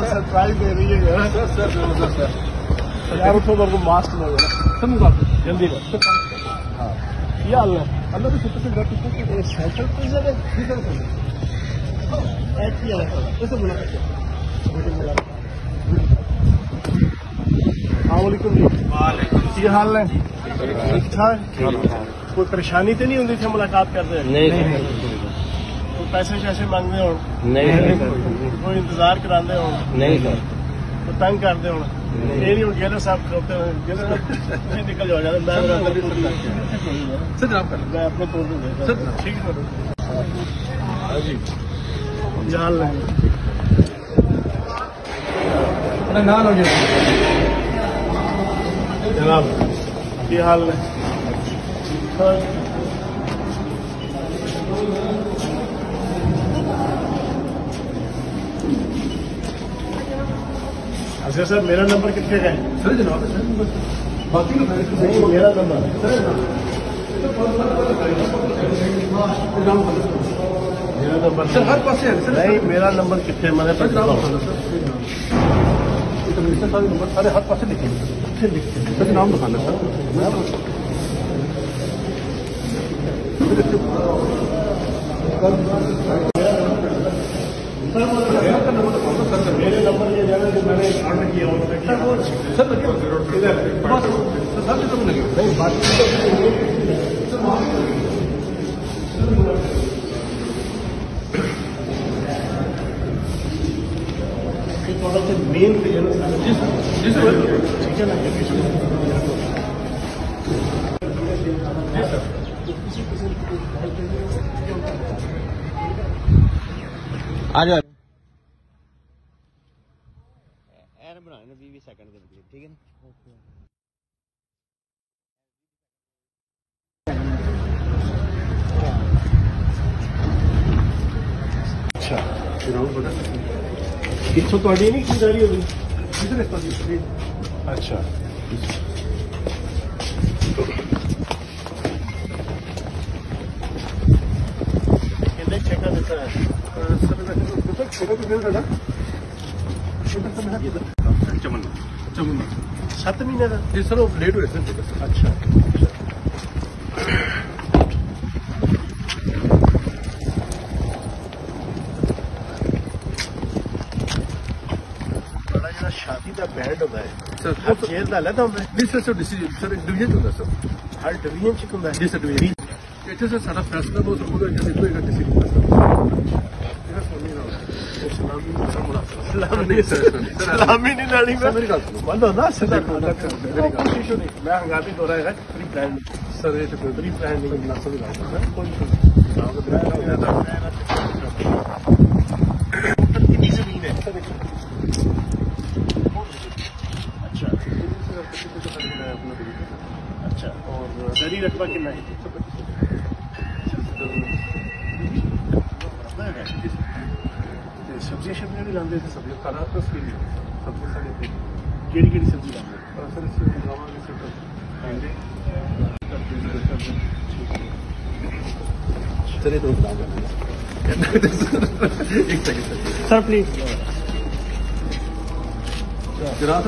surprise दे रही है sir यार उठो मेरे को मास्क लो जल्दी हाँ ये अल्लाह तो सुपर से घर साइकिल ऐसे बोला वालेकुम जी ये हाल है ठीक ठाक कोई परेशानी तो नहीं होती थी मुलाकात करते नहीं कोई पैसे शैसे मांगते हो नहीं कोई इंतजार कराते हो नहीं सर तो तंग करते हो ये नहीं गेलर साहब खड़ोते हो नहीं निकल जाओ ज्यादा मैं अपने तौर पर ठीक है जी जान लेंगे नाल हो जाए जनाब ये हाल है अच्छा सर मेरा नंबर कितने का है सर जनाब बाकी नहीं मेरा नंबर मेरा नंबर सर हर पास नहीं मेरा नंबर कितने मैंने नंबर सारे हर पास लिखे सर नाम दिखाना सर मेरे नंबर ये जाना जो मैंने ऑर्डर किया सर नहीं बाकी थोड़ा सा मेन पे है ना ठीक है ना आ जाओ बनाने 20 सेकंड के लिए ठीक है ना अच्छा कितों थोड़ी नहीं खरीदारी होगी अच्छा कितने चेक देता है छोटा तो मेरा चमन 7 महीने का जी सर वो लेट हुए अच्छा शादी का बैंड होता है सर चेयर का अलग होता है जी सर सर डिवीजन होता है सर हर डिवीजन च होता है जी सर डिवीजन इतने सर सारा फैसला बहुत होगा सलामी नहीं लानी बंद होता मैं हंगामी हो रहा है प्री प्लान सर ये प्री प्लान नहीं कितनी जमीन है अच्छा और दरी रकबा कितना है सब्जियां शब्जियां भी लाते थे सब्जियां खाना तो सब्जी सारे केड़ी सब्जी लाते चलिए तो एक सेकंड सर प्लीज जनाब